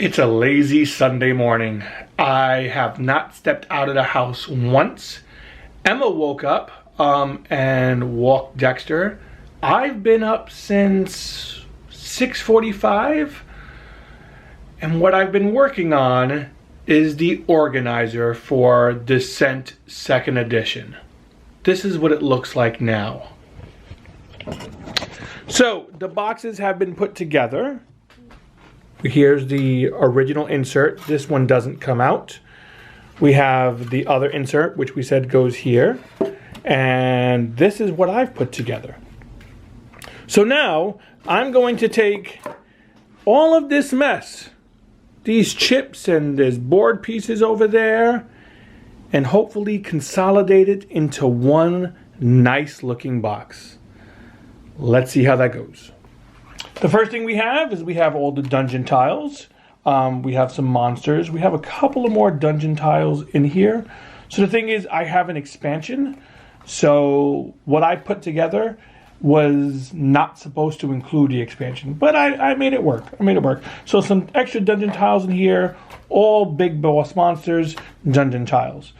It's a lazy Sunday morning. I have not stepped out of the house once. Emma woke up and walked Dexter. I've been up since 6:45, and what I've been working on is the organizer for Descent 2nd Edition. This is what it looks like now. So the boxes have been put together. Here's the original insert. This one doesn't come out. We have the other insert, which we said goes here. And this is what I've put together. So now I'm going to take all of this mess, these chips and there's board pieces over there, and hopefully consolidate it into one nice looking box. Let's see how that goes. The first thing we have is we have all the dungeon tiles. We have some monsters. We have a couple of more dungeon tiles in here. So the thing is, I have an expansion. So what I put together was not supposed to include the expansion, but I made it work. So some extra dungeon tiles in here, all big boss monsters, dungeon tiles.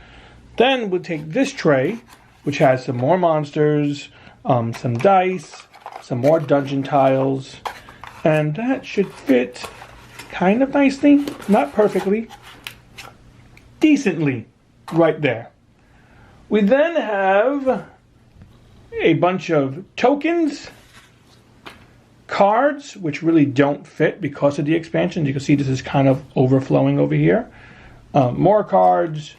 Then we'll take this tray, which has some more monsters, some dice, some more dungeon tiles, and that should fit kind of nicely, not perfectly, decently right there. We then have a bunch of tokens, cards, which really don't fit because of the expansion. You can see this is kind of overflowing over here. More cards,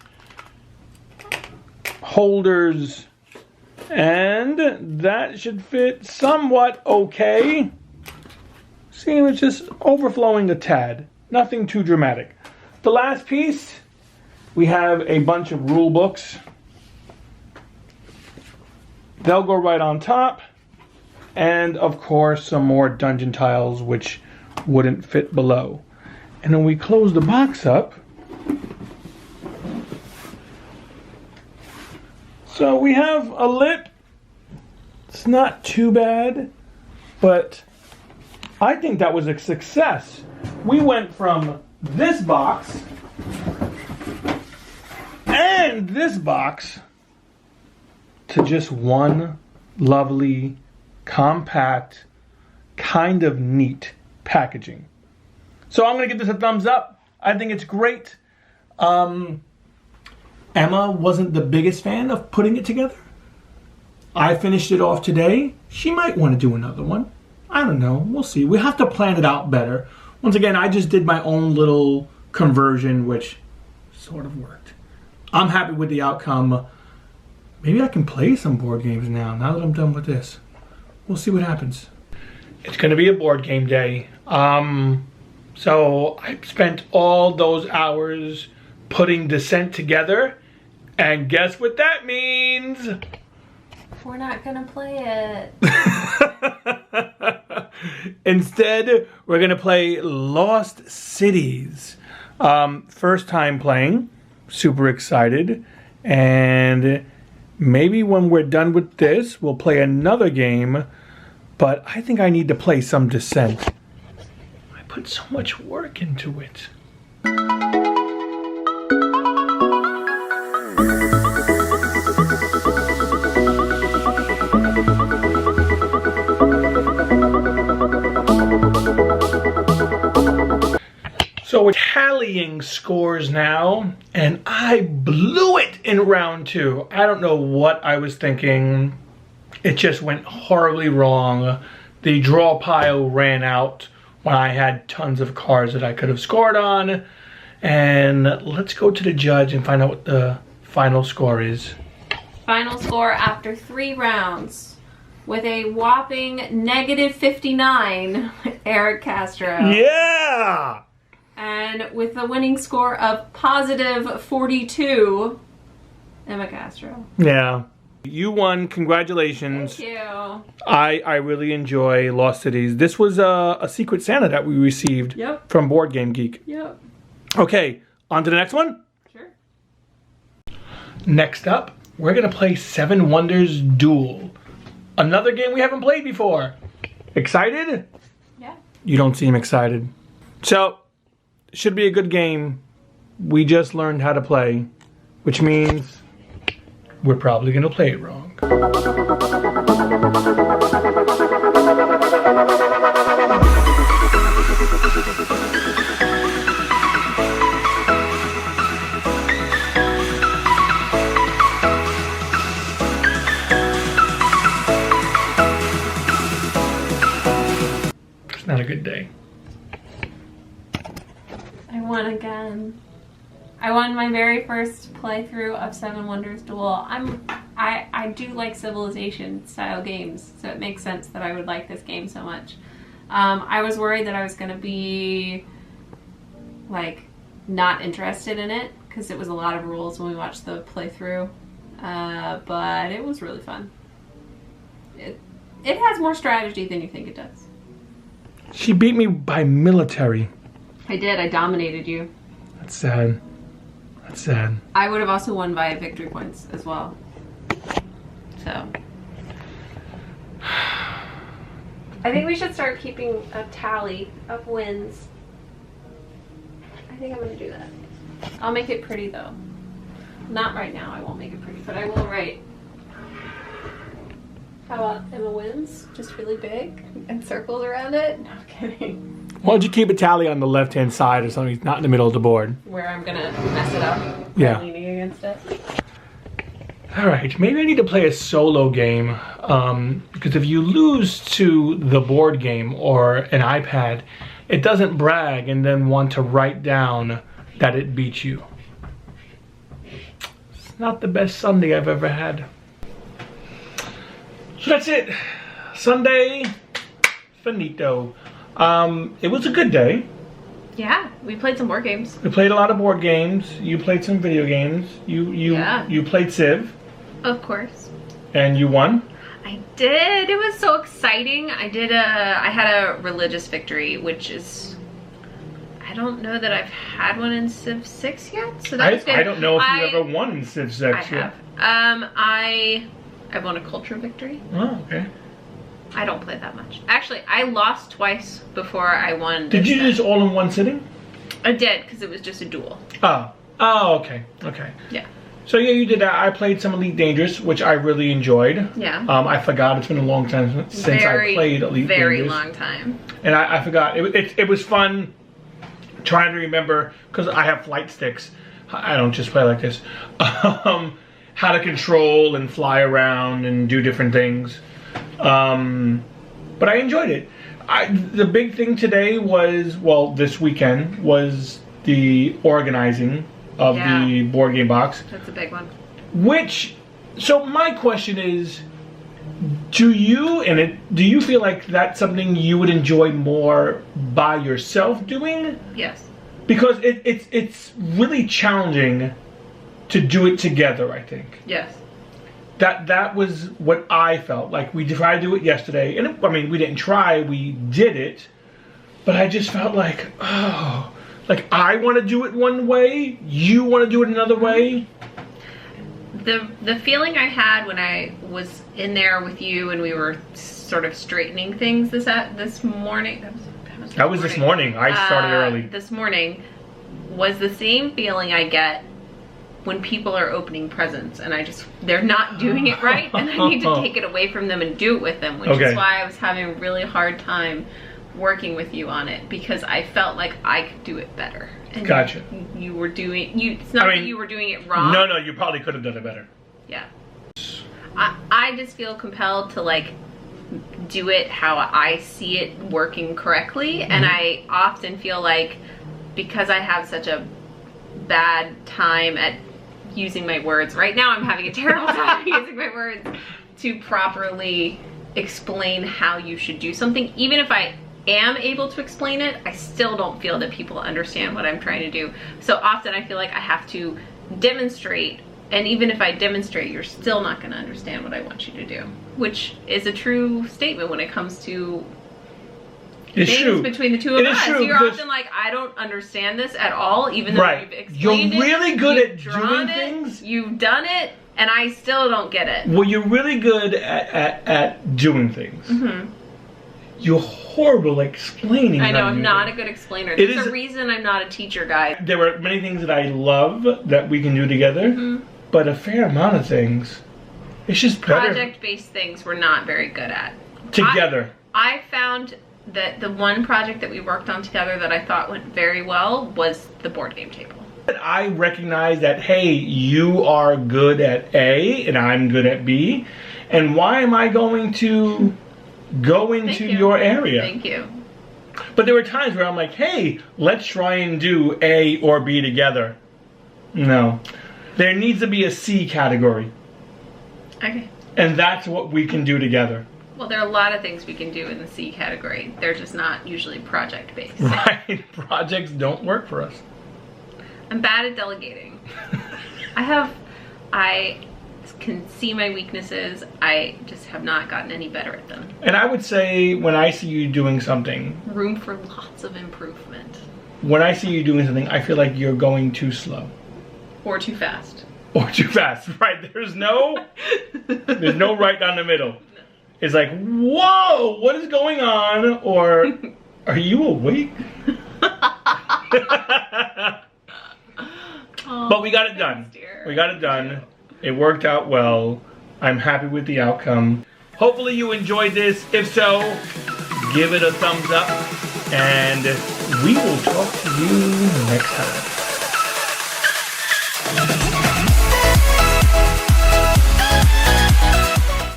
holders, and that should fit somewhat okay. See, it's just overflowing a tad. Nothing too dramatic. The last piece, we have a bunch of rule books. They'll go right on top. And of course, some more dungeon tiles which wouldn't fit below. And then we close the box up. So we have a lip. It's not too bad, but I think that was a success. We went from this box and this box to just one lovely, compact, kind of neat packaging. So I'm going to give this a thumbs up. I think it's great. Emma wasn't the biggest fan of putting it together. I finished it off today. She might want to do another one. I don't know. We'll see. We have to plan it out better. Once again, I just did my own little conversion, which sort of worked. I'm happy with the outcome. Maybe I can play some board games now that I'm done with this. We'll see what happens. It's going to be a board game day. So I spent all those hours putting Descent together. And guess what that means? We're not gonna play it. Instead, we're gonna play Lost Cities. First time playing, super excited. And maybe when we're done with this, we'll play another game. But I think I need to play some Descent. I put so much work into it. So we're tallying scores now, and I blew it in round 2. I don't know what I was thinking. It just went horribly wrong. The draw pile ran out when I had tons of cards that I could have scored on. And let's go to the judge and find out what the final score is. Final score after 3 rounds. With a whopping -59, Eric Castro. Yeah! And with a winning score of +42, Emma Castro. Yeah. You won. Congratulations. Thank you. I really enjoy Lost Cities. This was a Secret Santa that we received from Board Game Geek. Yep. Okay, on to the next one. Sure. Next up, we're going to play Seven Wonders Duel. Another game we haven't played before. Excited? Yeah. You don't seem excited. So, should be a good game. We just learned how to play, which means we're probably going to play it wrong. It's not a good day. I won again. I won my very first playthrough of Seven Wonders Duel. I do like Civilization style games, so it makes sense that I would like this game so much. I was worried that I was going to be like not interested in it because it was a lot of rules when we watched the playthrough, but it was really fun. It has more strategy than you think it does. She beat me by military. I did. I dominated you. That's sad. That's sad. I would have also won via victory points as well. So. I think we should start keeping a tally of wins. I think I'm going to do that. I'll make it pretty though. Not right now. I won't make it pretty, but I will write. How about Emma wins? Just really big and circles around it? No, I'm kidding. Why don't you keep a tally on the left-hand side or something, not in the middle of the board? Where I'm going to mess it up. Yeah. Leaning against it. All right, maybe I need to play a solo game because if you lose to the board game or an iPad, it doesn't brag and then want to write down that it beat you. It's not the best Sunday I've ever had. So that's it. Sunday, finito. It was a good day. Yeah, we played some board games. We played a lot of board games. You played some video games. You played Civ. Of course. And you won. I did. It was so exciting. I had a religious victory, which is, I don't know that I've had one in Civ 6 yet. So that was good. I don't know if you ever won in Civ 6 I yet. have. I won a culture victory. Oh, okay. I don't play that much. Actually, I lost twice before I won. Did you do this all in one sitting? I did, because it was just a duel. Oh, okay. Yeah. So yeah, you did that. I played some Elite Dangerous, which I really enjoyed. Yeah. I forgot it's been a long time since I played Elite Dangerous. Very long time. And I forgot. It was fun trying to remember, because I have flight sticks. I don't just play like this. How to control and fly around and do different things. But I enjoyed it. The big thing today was, well, this weekend, was the organizing of the board game box. That's a big one. So my question is, do you feel like that's something you would enjoy more by yourself doing? Yes. Because it's really challenging to do it together, I think. Yes. That was what I felt like. We tried to do it yesterday, and we didn't try, we did it, but I just felt like, like I want to do it one way, you want to do it another way. The feeling I had when I was in there with you and we were sort of straightening things this morning. That was this morning. I started early. This morning was the same feeling I get when people are opening presents and they're not doing it right and I need to take it away from them and do it with them, which is why I was having a really hard time working with you on it, because I felt like I could do it better. And gotcha. You were doing, it's not that you were doing it wrong. No, you probably could have done it better. Yeah. I just feel compelled to like do it how I see it working correctly, and I often feel like because I have such a bad time at using my words. Right now I'm having a terrible time using my words to properly explain how you should do something. Even if I am able to explain it, I still don't feel that people understand what I'm trying to do. So often I feel like I have to demonstrate, and even if I demonstrate, you're still not going to understand what I want you to do, which is a true statement when it comes to things between the two of us. You're often like, I don't understand this at all, even though you've explained it. You're really good at doing things. You've done it, and I still don't get it. Well, you're really good at doing things. You're horrible at explaining. I know, how to I'm do not it. a good explainer. It There's is- a reason I'm not a teacher guide. There were many things that I love that we can do together, but a fair amount of things, it's just better Project-based things we're not very good at. together. I found that the one project that we worked on together that I thought went very well was the board game table. I recognize that, hey, you are good at A and I'm good at B, and why am I going to go into Thank you. your area? Thank you. But there were times where I'm like, hey, let's try and do A or B together. No. There needs to be a C category, Okay. and that's what we can do together. Well, there are a lot of things we can do in the C category. They're just not usually project-based. Right? Projects don't work for us. I'm bad at delegating. I can see my weaknesses. I just have not gotten any better at them. And I would say when I see you doing something, Room for lots of improvement. I feel like you're going too slow. Or too fast. Or too fast, right? There's no right down the middle. It's like, whoa, what is going on? Or, are you awake? But we got it done. Dear. We got it done. It worked out well. I'm happy with the outcome. Hopefully you enjoyed this. If so, give it a thumbs up. And we will talk to you next time.